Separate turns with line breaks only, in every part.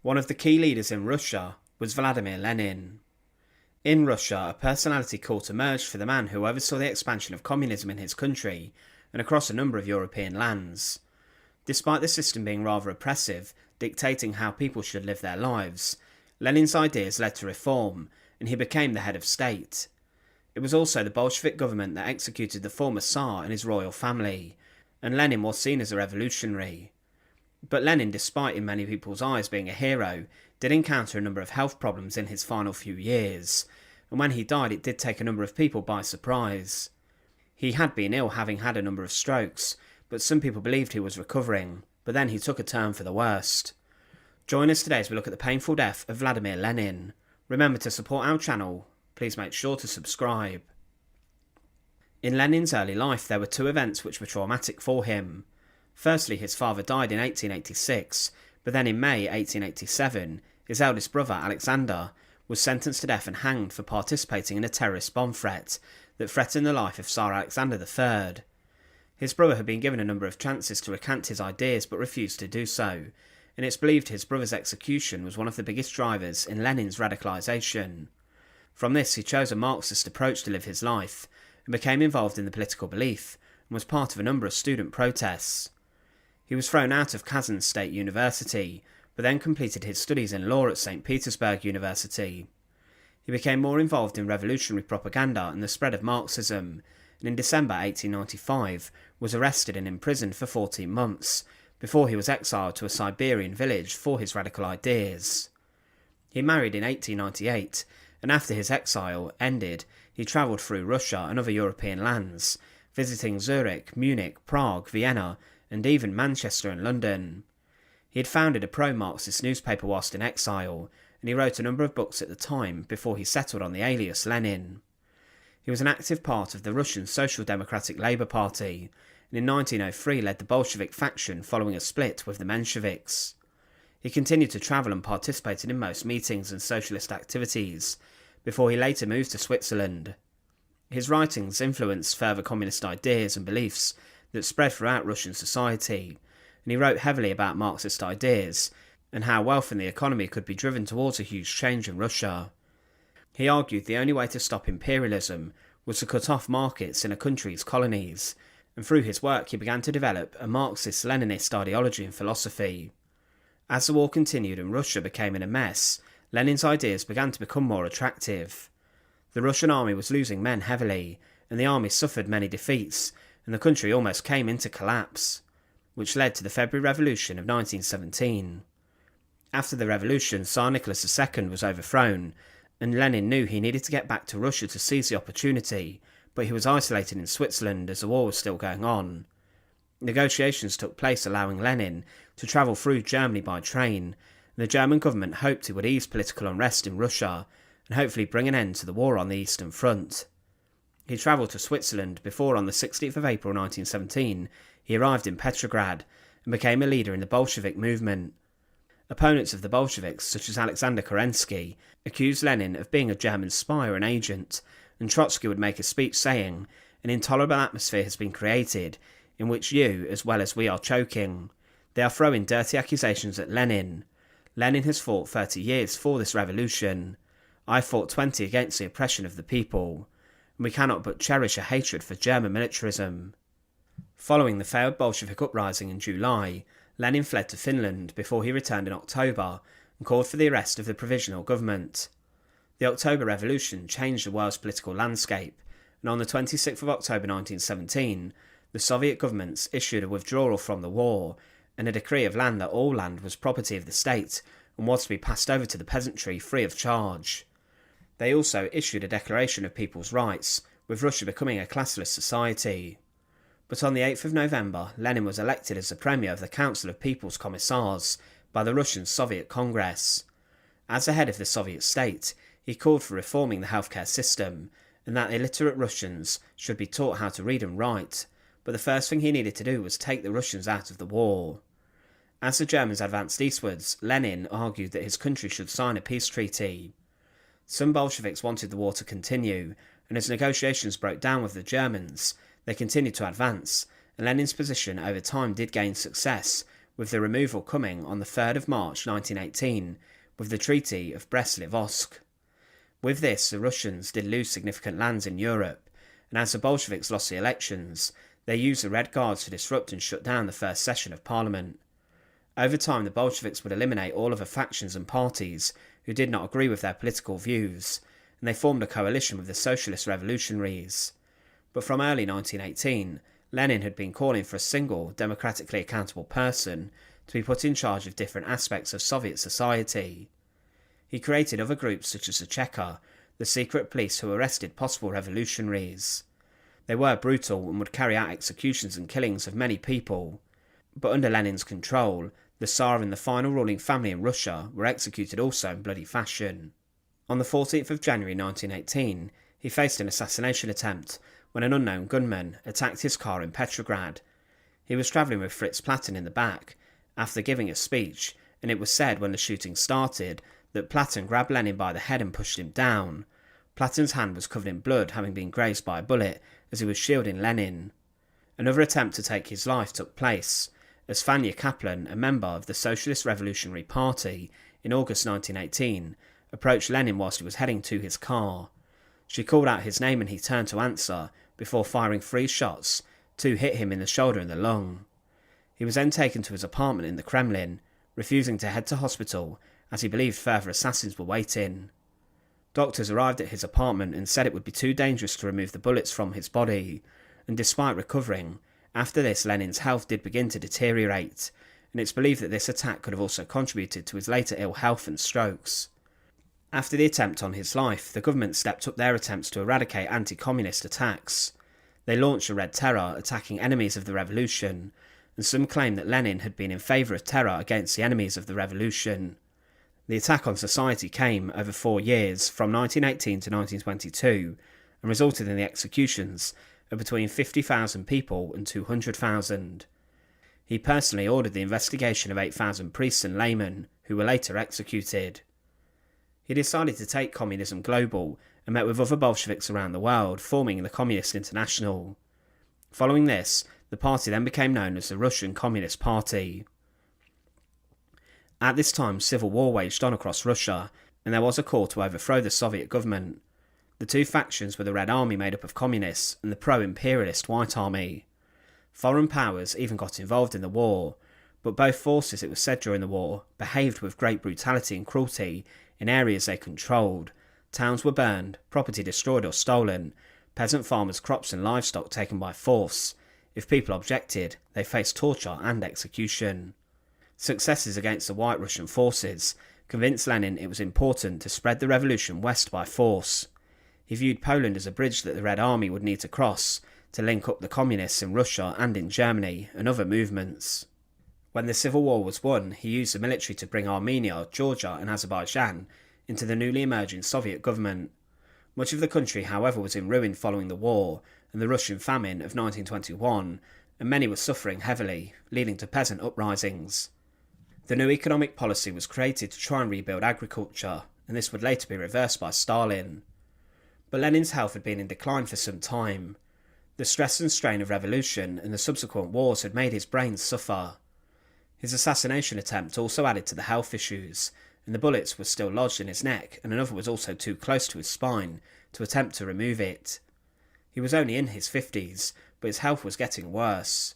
One of the key leaders in Russia was Vladimir Lenin. In Russia, a personality cult emerged for the man who oversaw the expansion of communism in his country and across a number of European lands. Despite the system being rather oppressive, dictating how people should live their lives, Lenin's ideas led to reform, and he became the head of state. It was also the Bolshevik government that executed the former Tsar and his royal family, and Lenin was seen as a revolutionary. But Lenin, despite in many people's eyes being a hero, did encounter a number of health problems in his final few years, and when he died it did take a number of people by surprise. He had been ill, having had a number of strokes, but some people believed he was recovering, but then he took a turn for the worst. Join us today as we look at the painful death of Vladimir Lenin. Remember to support our channel, please make sure to subscribe. In Lenin's early life there were two events which were traumatic for him. Firstly, his father died in 1886, but then in May 1887, his eldest brother Alexander was sentenced to death and hanged for participating in a terrorist bomb threat that threatened the life of Tsar Alexander III. His brother had been given a number of chances to recant his ideas but refused to do so, and it's believed his brother's execution was one of the biggest drivers in Lenin's radicalization. From this he chose a Marxist approach to live his life, and became involved in the political belief, and was part of a number of student protests. He was thrown out of Kazan State University, but then completed his studies in law at St. Petersburg University. He became more involved in revolutionary propaganda and the spread of Marxism, and in December 1895 was arrested and imprisoned for 14 months, before he was exiled to a Siberian village for his radical ideas. He married in 1898, and after his exile ended, he travelled through Russia and other European lands, visiting Zurich, Munich, Prague, Vienna, and even Manchester and London. He had founded a pro-Marxist newspaper whilst in exile, and he wrote a number of books at the time before he settled on the alias Lenin. He was an active part of the Russian Social Democratic Labour Party, and in 1903 led the Bolshevik faction following a split with the Mensheviks. He continued to travel and participated in most meetings and socialist activities, before he later moved to Switzerland. His writings influenced further communist ideas and beliefs that spread throughout Russian society, and he wrote heavily about Marxist ideas and how wealth and the economy could be driven towards a huge change in Russia. He argued the only way to stop imperialism was to cut off markets in a country's colonies, and through his work he began to develop a Marxist-Leninist ideology and philosophy. As the war continued and Russia became in a mess, Lenin's ideas began to become more attractive. The Russian army was losing men heavily, and the army suffered many defeats, and the country almost came into collapse, which led to the February Revolution of 1917. After the revolution, Tsar Nicholas II was overthrown, and Lenin knew he needed to get back to Russia to seize the opportunity, but he was isolated in Switzerland as the war was still going on. Negotiations took place allowing Lenin to travel through Germany by train, and the German government hoped it would ease political unrest in Russia and hopefully bring an end to the war on the Eastern Front. He travelled to Switzerland before on the 16th of April 1917 he arrived in Petrograd and became a leader in the Bolshevik movement. Opponents of the Bolsheviks, such as Alexander Kerensky, accused Lenin of being a German spy or an agent, and Trotsky would make a speech saying, "An intolerable atmosphere has been created, in which you, as well as we, are choking. They are throwing dirty accusations at Lenin. Lenin has fought 30 years for this revolution. I fought 20 against the oppression of the people. And we cannot but cherish a hatred for German militarism." Following the failed Bolshevik uprising in July, Lenin fled to Finland before he returned in October and called for the arrest of the provisional government. The October Revolution changed the world's political landscape, and on the 26th of October 1917, the Soviet governments issued a withdrawal from the war and a decree of land that all land was property of the state and was to be passed over to the peasantry free of charge. They also issued a declaration of people's rights, with Russia becoming a classless society. But on the 8th of November, Lenin was elected as the Premier of the Council of People's Commissars by the Russian Soviet Congress. As the head of the Soviet state, he called for reforming the healthcare system, and that illiterate Russians should be taught how to read and write, but the first thing he needed to do was take the Russians out of the war. As the Germans advanced eastwards, Lenin argued that his country should sign a peace treaty. Some Bolsheviks wanted the war to continue, and as negotiations broke down with the Germans, they continued to advance, and Lenin's position over time did gain success, with the removal coming on the 3rd of March 1918 with the Treaty of Brest-Litovsk. With this, the Russians did lose significant lands in Europe, and as the Bolsheviks lost the elections, they used the Red Guards to disrupt and shut down the first session of Parliament. Over time, the Bolsheviks would eliminate all other factions and parties who did not agree with their political views, and they formed a coalition with the Socialist Revolutionaries. But from early 1918, Lenin had been calling for a single, democratically accountable person to be put in charge of different aspects of Soviet society. He created other groups such as the Cheka, the secret police who arrested possible revolutionaries. They were brutal and would carry out executions and killings of many people, but under Lenin's control, the Tsar and the final ruling family in Russia were executed also in bloody fashion. On the 14th of January 1918, he faced an assassination attempt when an unknown gunman attacked his car in Petrograd. He was travelling with Fritz Platten in the back after giving a speech, and it was said when the shooting started that Platten grabbed Lenin by the head and pushed him down. Platten's hand was covered in blood, having been grazed by a bullet as he was shielding Lenin. Another attempt to take his life took place, as Fanya Kaplan, a member of the Socialist Revolutionary Party, in August 1918, approached Lenin whilst he was heading to his car. She called out his name and he turned to answer, before firing 3 shots. 2 hit him in the shoulder and the lung. He was then taken to his apartment in the Kremlin, refusing to head to hospital as he believed further assassins were waiting. Doctors arrived at his apartment and said it would be too dangerous to remove the bullets from his body, and despite recovering, after this Lenin's health did begin to deteriorate, and it's believed that this attack could have also contributed to his later ill health and strokes. After the attempt on his life, the government stepped up their attempts to eradicate anti-communist attacks. They launched a Red Terror, attacking enemies of the revolution, and some claim that Lenin had been in favour of terror against the enemies of the revolution. The attack on society came over 4 years, from 1918 to 1922, and resulted in the executions of between 50,000 people and 200,000. He personally ordered the investigation of 8,000 priests and laymen, who were later executed. He decided to take communism global and met with other Bolsheviks around the world, forming the Communist International. Following this, the party then became known as the Russian Communist Party. At this time, civil war waged on across Russia, and there was a call to overthrow the Soviet government. The two factions were the Red Army made up of communists and the pro-imperialist White Army. Foreign powers even got involved in the war, but both forces, it was said during the war, behaved with great brutality and cruelty in areas they controlled. Towns were burned, property destroyed or stolen, peasant farmers' crops and livestock taken by force. If people objected, they faced torture and execution. Successes against the White Russian forces convinced Lenin it was important to spread the revolution west by force. He viewed Poland as a bridge that the Red Army would need to cross to link up the communists in Russia and in Germany and other movements. When the civil war was won, he used the military to bring Armenia, Georgia and Azerbaijan into the newly emerging Soviet government. Much of the country, however, was in ruin following the war and the Russian famine of 1921, and many were suffering heavily, leading to peasant uprisings. The new economic policy was created to try and rebuild agriculture, and this would later be reversed by Stalin. But Lenin's health had been in decline for some time. The stress and strain of revolution and the subsequent wars had made his brain suffer. His assassination attempt also added to the health issues, and the bullets were still lodged in his neck, and another was also too close to his spine to attempt to remove it. He was only in his 50s, but his health was getting worse.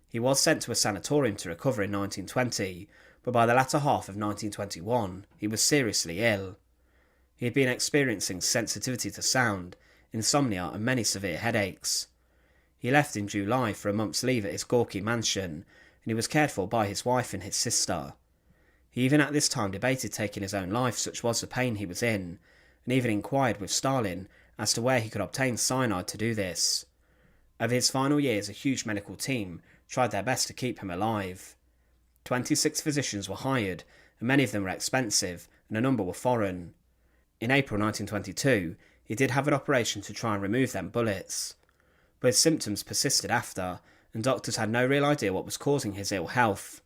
He was sent to a sanatorium to recover in 1920, but by the latter half of 1921, he was seriously ill. He had been experiencing sensitivity to sound, insomnia and many severe headaches. He left in July for a month's leave at his Gorky mansion, and he was cared for by his wife and his sister. He even at this time debated taking his own life, such was the pain he was in, and even inquired with Stalin as to where he could obtain cyanide to do this. Over his final years, a huge medical team tried their best to keep him alive. 26 physicians were hired, and many of them were expensive, and a number were foreign. In April 1922, he did have an operation to try and remove them bullets, but his symptoms persisted after, and doctors had no real idea what was causing his ill health.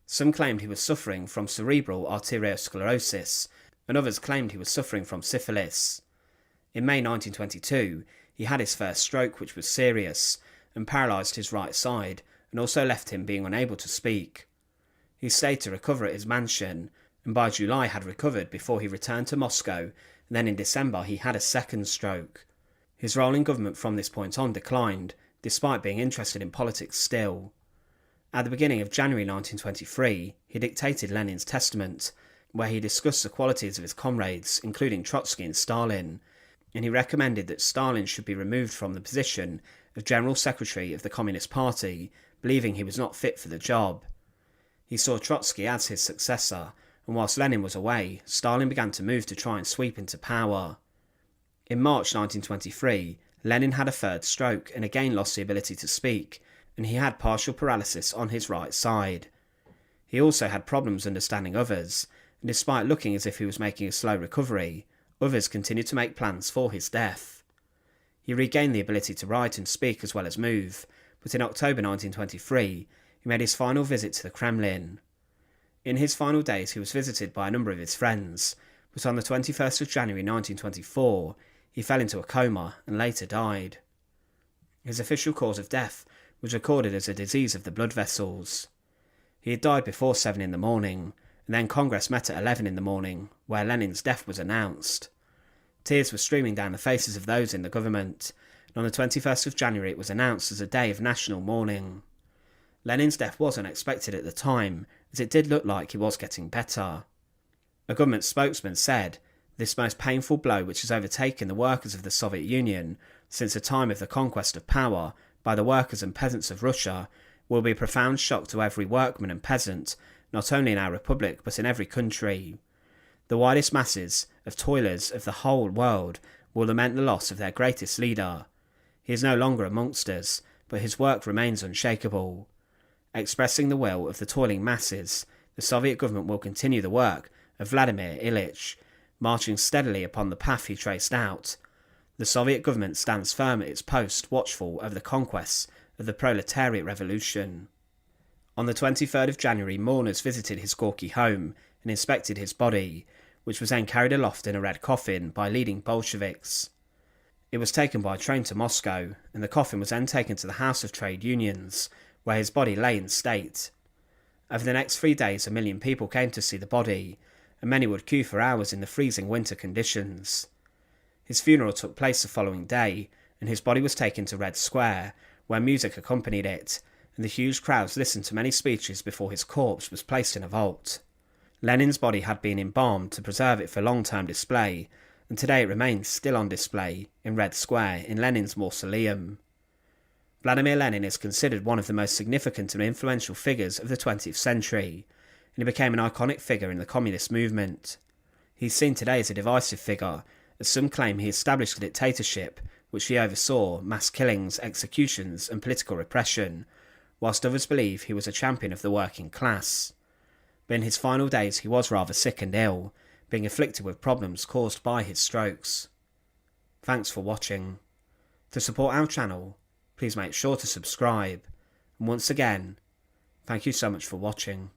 Some claimed he was suffering from cerebral arteriosclerosis, and others claimed he was suffering from syphilis. In May 1922, he had his first stroke, which was serious, and paralysed his right side, and also left him being unable to speak. He stayed to recover at his mansion, and by July had recovered before he returned to Moscow, and then in December he had a second stroke. His role in government from this point on declined, despite being interested in politics still. At the beginning of January 1923, he dictated Lenin's testament, where he discussed the qualities of his comrades, including Trotsky and Stalin, and he recommended that Stalin should be removed from the position of General Secretary of the Communist Party, believing he was not fit for the job. He saw Trotsky as his successor, and whilst Lenin was away, Stalin began to move to try and sweep into power. In March 1923, Lenin had a third stroke and again lost the ability to speak, and he had partial paralysis on his right side. He also had problems understanding others, and despite looking as if he was making a slow recovery, others continued to make plans for his death. He regained the ability to write and speak as well as move, but in October 1923, he made his final visit to the Kremlin. In his final days he was visited by a number of his friends, but on the 21st of January 1924, he fell into a coma and later died. His official cause of death was recorded as a disease of the blood vessels. He had died before 7 in the morning, and then Congress met at 11 in the morning, where Lenin's death was announced. Tears were streaming down the faces of those in the government, and on the 21st of January it was announced as a day of national mourning. Lenin's death was unexpected at the time, as it did look like he was getting better. A government spokesman said, "This most painful blow which has overtaken the workers of the Soviet Union since the time of the conquest of power by the workers and peasants of Russia will be a profound shock to every workman and peasant, not only in our republic but in every country. The widest masses of toilers of the whole world will lament the loss of their greatest leader. He is no longer amongst us, but his work remains unshakable. Expressing the will of the toiling masses, the Soviet government will continue the work of Vladimir Ilyich, marching steadily upon the path he traced out. The Soviet government stands firm at its post, watchful over the conquests of the proletariat revolution." On the 23rd of January, mourners visited his Gorky home and inspected his body, which was then carried aloft in a red coffin by leading Bolsheviks. It was taken by train to Moscow, and the coffin was then taken to the House of Trade Unions, where his body lay in state. Over the next 3 days, 1 million people came to see the body, and many would queue for hours in the freezing winter conditions. His funeral took place the following day, and his body was taken to Red Square, where music accompanied it, and the huge crowds listened to many speeches before his corpse was placed in a vault. Lenin's body had been embalmed to preserve it for long-term display, and today it remains still on display in Red Square in Lenin's Mausoleum. Vladimir Lenin is considered one of the most significant and influential figures of the 20th century, and he became an iconic figure in the communist movement. He is seen today as a divisive figure, as some claim he established a dictatorship which he oversaw mass killings, executions and political repression, whilst others believe he was a champion of the working class. But in his final days he was rather sick and ill, being afflicted with problems caused by his strokes. Thanks for watching. To support our channel, please make sure to subscribe, and once again, thank you so much for watching.